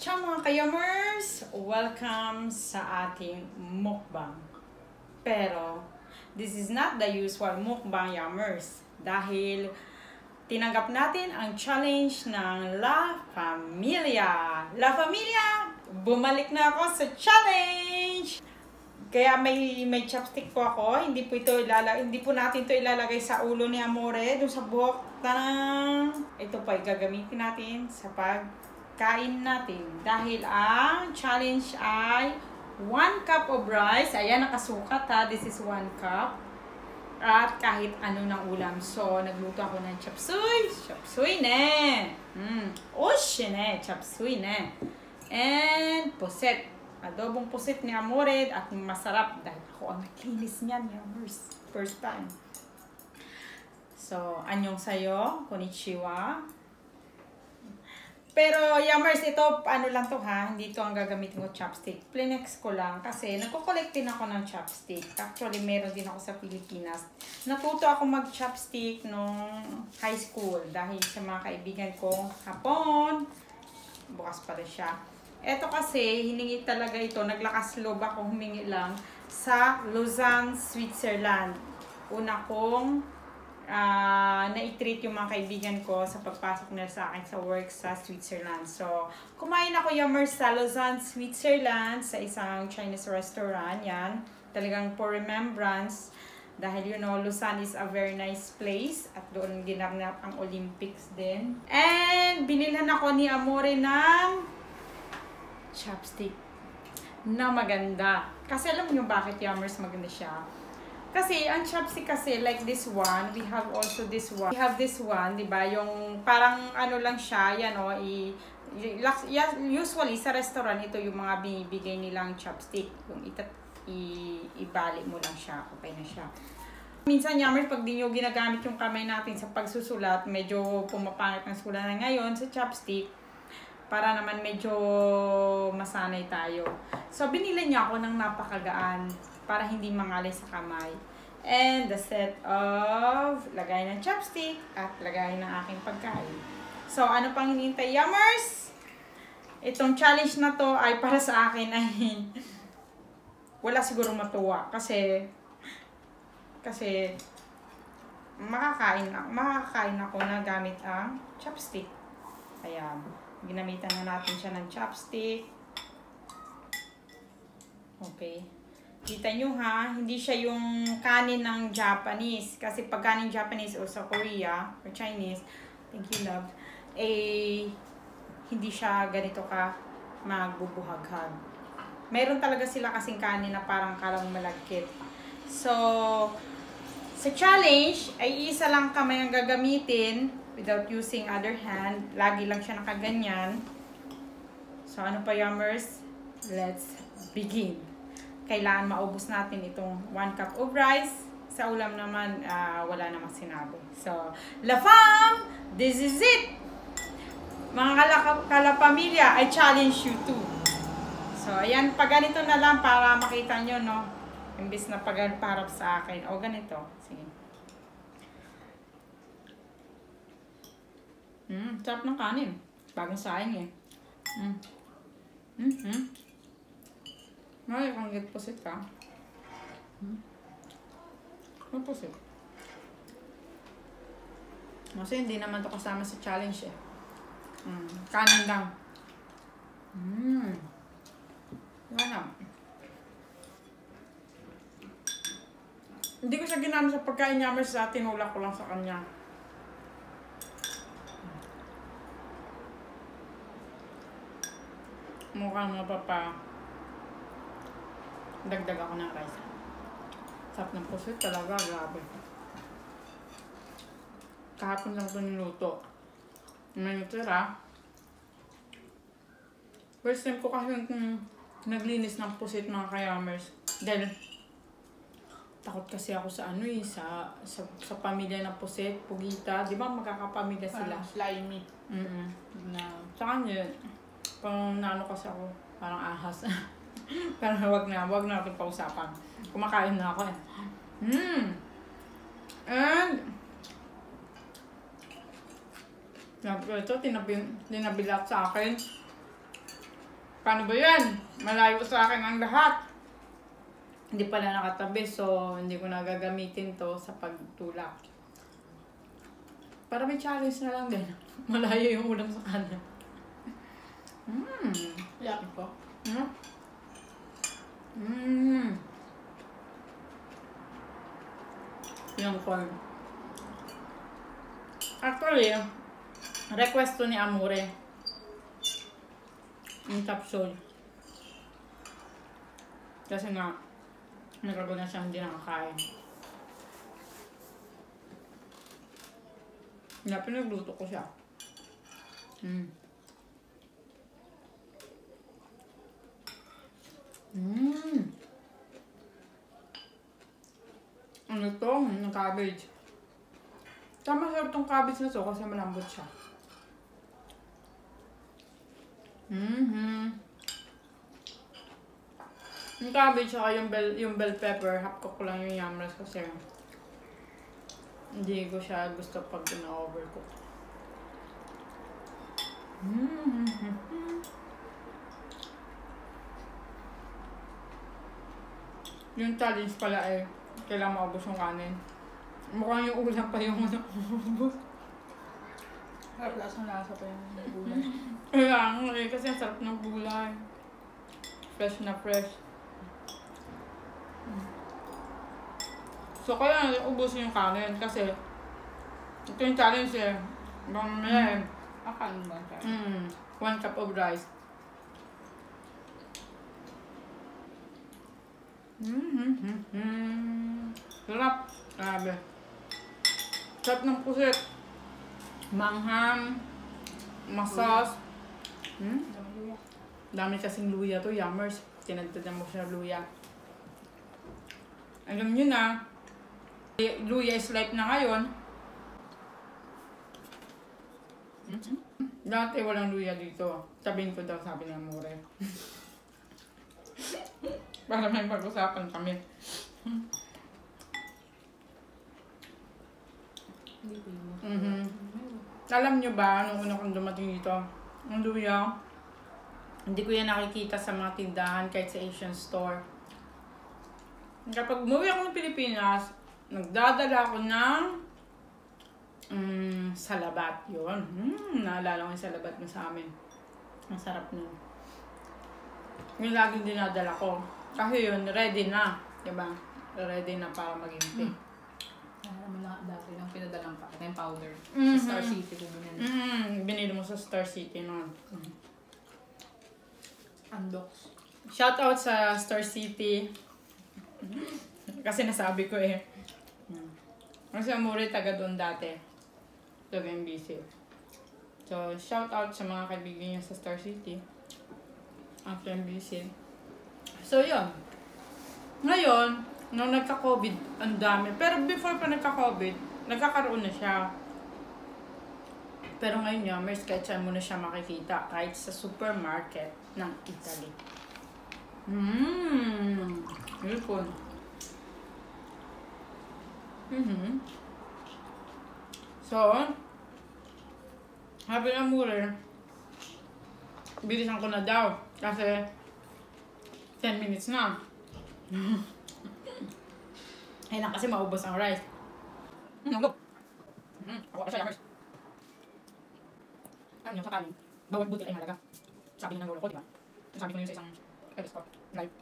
Ciao mga kayamers! Welcome sa ating mukbang. Pero, this is not the usual mukbang yamers. Dahil tinanggap natin ang challenge ng La Familia. La Familia, bumalik na ako sa challenge! Kaya may chopstick po ako. Hindi po natin ito ilalagay sa ulo ni Amore, doon sa buhok. Tanang! Ito po ay gagamitin natin sa pagkain natin. Dahil ang challenge ay 1 cup of rice. Ayan, nakasukat ha. This is 1 cup. At kahit ano ng ulam. So, nagluto ako ng chopsuey. Chopsuey ne. Osh ne. Chopsuey ne. And pusit. Adobong pusit ni Amore. At masarap. Dahil ako ang naglinis niyan. First time. So, anyong sayo. Konnichiwa. Pero, yamers, ito, ano lang to ha, hindi to ang gagamitin ko chopstick. Plinex ko lang kasi nagko-collect din ako ng chopstick. Actually, meron din ako sa Pilipinas. Natuto ako mag-chopstick nung high school dahil sa mga kaibigan kong Hapon. Bukas pa rin siya. Ito kasi, hiningi talaga ito. Naglakas loob ako humingi lang sa Lausanne, Switzerland. Una kong na-treat yung mga kaibigan ko sa pagpasok nila sa akin sa work sa Switzerland. So, kumain ako yamers sa Lausanne, Switzerland sa isang Chinese restaurant. Yan. Talagang for remembrance. Dahil you know, Lausanne is a very nice place. At doon ginanap ang Olympics din. And, binilhan ako ni Amore ng chopstick na maganda. Kasi alam niyo bakit yamers maganda siya? Kasi, ang chopstick kasi, like this one, we have also this one. We have this one, di ba? Yung parang ano lang siya, yan o, usually sa restaurant, ito yung mga binibigay nilang chopstick. Yung ibalik mo lang siya, okay na siya. Minsan, yamers, pag di nyo ginagamit yung kamay natin sa pagsusulat, medyo pumapangit ng sulat na ngayon sa chopstick, para naman medyo masanay tayo. So, binili niya ako ng napakagaan para hindi mangalay sa kamay. And the set of lagay ng chopstick at lagay ng aking pagkain. So, ano pang hinihintay, yummers? Itong challenge na to ay para sa akin ay wala siguro matuwa kasi makakain ako na gamit ang chopstick. Ayan, ginamitan na natin siya ng chopstick. Okay. Kita nyo ha, hindi siya yung kanin ng Japanese. Kasi pag kanin Japanese o sa Korea or Chinese, thank you love, hindi siya ganito ka magbubuhaghag. Meron talaga sila kasing kanin na parang kalang malagkit. So, sa challenge, ay isa lang kamay ang gagamitin without using other hand. Lagi lang siya nakaganyan. So, ano pa yummers? Let's begin. Kailangan maubos natin itong 1 cup of rice. Sa ulam naman, wala namang sinabi. So, La Fam, this is it! Mga kalapamilya, I challenge you too. So, ayan, pag ganito na lang para makita nyo, no? Imbis na pagparap sa akin. O, ganito. Sige. Sarap ng kanin. Bagong saing eh. Ay, kung pusit ka. Ano pusit? Kasi hindi naman ito kasama sa challenge eh. Kanin lang. Wala. Hindi ko siya ginamit sa pagkain niya, sa tinulak ko lang sa kanya. Mukhang mapapa. Dagdag ako ng rice. Sarap ng pusit talaga, grabe. Kahapon lang ito niluto. May natira. First time ko kasi naglinis ng pusit mga kayamers. Dahil takot kasi ako sa ano eh, sa pamilya ng pusit, pugita. Di ba magkakapamilya sila? Parang slimy. Sa kanya, parang naano kasi ako, parang ahas. Pero wag na natin pausapan. Kumakain na ako eh. And ito, tinabilat sa akin Paano ba yan? Malayo sa akin ang lahat. Hindi pala nakatabi, so hindi ko na gagamitin to sa pagtulak. Para may challenge na lang din. Malayo yung ulam sa kanan. Yaki po. Yung corn. Actually, request to ni Amore. Yung Chopsuey. Kasi nga, nagkago na siya hindi nakakain. Kaya pinagluto ko siya. Ano to? Yung cabbage. Tama sarap tong cabbage na to kasi malambot siya. Yung cabbage saka yung bell pepper, half cook ko lang yung yam rice kasi hindi ko siya gusto pag na-overcook. Yung challenge pala eh, kailangan maubos yung kanin. Mukhang yung ulam pa yung maubos. Sarap lasang-lasa pa yung gulay. Kaya nga eh, kasi ang sarap ng gulay. Fresh na fresh. So kaya ubusin yung kanin kasi ito yung challenge eh. Mamaya eh. Akain ba siya? 1 cup of rice. Sarap. Grabe. Sarap ng pusit. Manghang. Masas. Dami kasing luya to, yummers. Tinagdadan mo siya luya. Alam nyo na, luya is life na ngayon. Dati walang luya dito. Sabihin ko daw, sabi ni Amore. Para may pag-usapan kami. Alam nyo ba, nung una kong dumating dito, ang luya, hindi ko yan nakikita sa mga tindahan kahit sa Asian store. Kapag umuwi ako ng Pilipinas, nagdadala ako ng salabat yun. Naalala ko yung salabat mo sa amin. Ang sarap nun. Yung laging dinadala ko. Kasi yun, ready na. Diba? Ready na para maginti. Naman na dati ng pinadalang pa. Yung powder. Sa Star City ko binili. Binili mo sa Star City noon. Unbox. Shout out sa Star City. Kasi nasabi ko eh. Kasi Amore taga doon dati. Taga MBC. So, shout out sa mga kaibigan niya sa Star City. After MBC. So, yun. Ngayon, nung nagka-COVID, ang dami. Pero before pa nagka-COVID, nagkakaroon na siya. Pero ngayon niya, may kahit saan mo na siya makikita. Kahit sa supermarket ng Italy. Yun. So, sabi ng Amore, bilisan ko na daw. Kasi, 10 minutes na. Ayun kasi maubos ang rice. Go. Ako ka siya, yummers. Ano yung sa kanin? Bawal buti ay halaga. Sabi niya ng lolo ko, diba? Sabi ko yun sa isang episode live.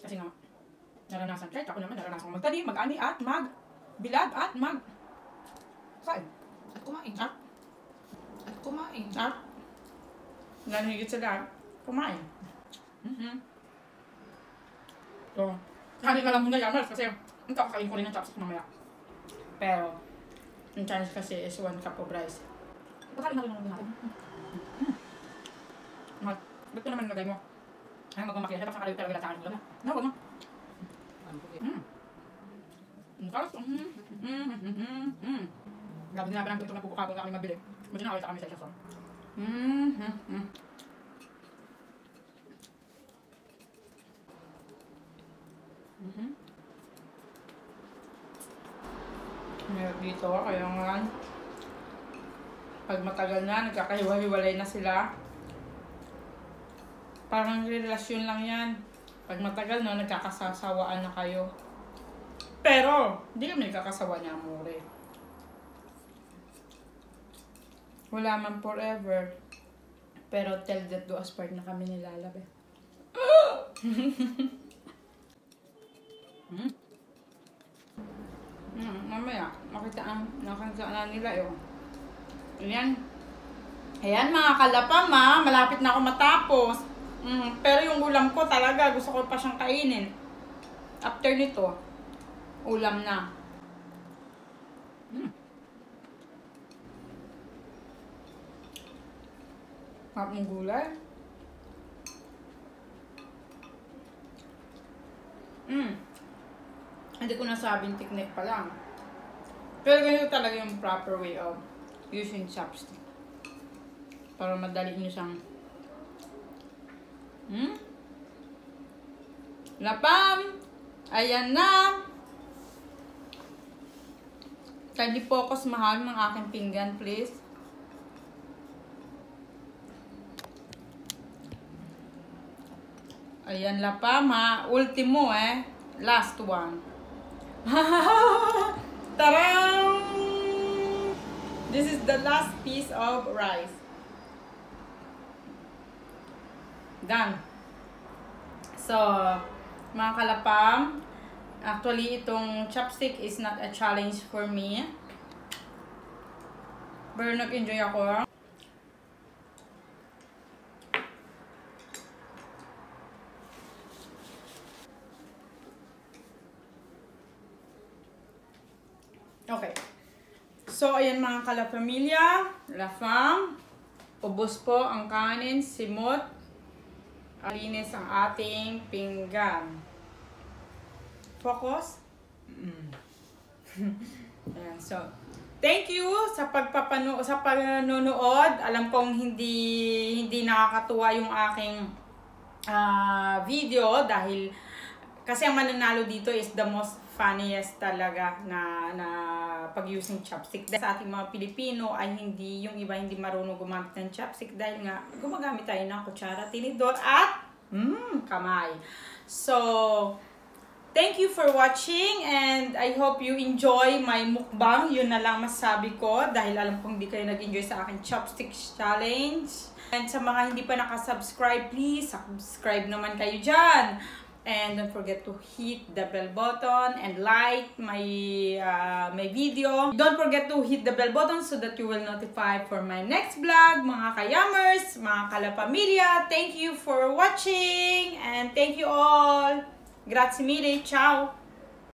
Kasi nga, naranasan. Kahit ako naman, naranasan ko magtali, mag-ani at mag-bilad at mag-kain. At kumain. At kumain. At nanhigit sa lahat, kumain. So, kanin na lang muna yummers kasi ang kakakain ko rin ng chopstick mamaya. Pero, yung challenge kasi is 1 cup of rice. Pagkain na rin natin. Ba't ko naman nilagay mo? Ay, magmamakya siya. Tapos nakalayo talaga sa akin. No, wag mo. Tapos, grabe na ba ng tuto na pupukabol na kami mabili. Buti na kami sa isa. Meron dito, kaya nga pag matagal na, nagkakahiwa-hiwalay na sila. Parang relasyon lang yan. Pag matagal, no, nagkakasasawaan na kayo. Pero, hindi kami nagkakasawa niya, amore. Wala man forever. Pero till death do us part na kami nilalabi. Mamaya, nakita na nila yun. Ayan. Ayan mga kalapam ha. Malapit na ako matapos. Pero yung ulam ko talaga, gusto ko pa siyang kainin. After nito, ulam na. Sarap ng gulay. Hindi ko nasabing technique pa lang. Pero ganito talaga yung proper way of using chopstick. Para madali nyo siyang lapam! Ayan na! Kindly focus mahal ng aking pinggan, please. Ayan, lapam ha. Ultimo last one. Tarang! This is the last piece of rice. Done. So, mga kalapam, actually itong chopstick is not a challenge for me. Pero nag-enjoy ako. Okay. So, ayan mga kalapamilya, lafam, ubos po ang kanin, simot, alinis ang ating pinggan. Focus. Ayan, so, thank you sa panonood. Alam kong hindi nakakatuwa yung aking video dahil kasi ang mananalo dito is the most funniest talaga na pag-using chopstick. Dahil sa ating mga Pilipino ay yung iba hindi marunong gumamit ng chopstick dahil nga gumagamit tayo ng kutsara, tinidor at kamay. So, thank you for watching and I hope you enjoy my mukbang. Yun na lang masasabi ko dahil alam kong hindi kayo nag-enjoy sa aking chopsticks challenge. And sa mga hindi pa nakasubscribe, please subscribe naman kayo dyan. And don't forget to hit the bell button and like my video. Don't forget to hit the bell button so that you will notify for my next vlog. Mga kayamers, mga kalapamilya, thank you for watching and thank you all. Grazie mille. Ciao.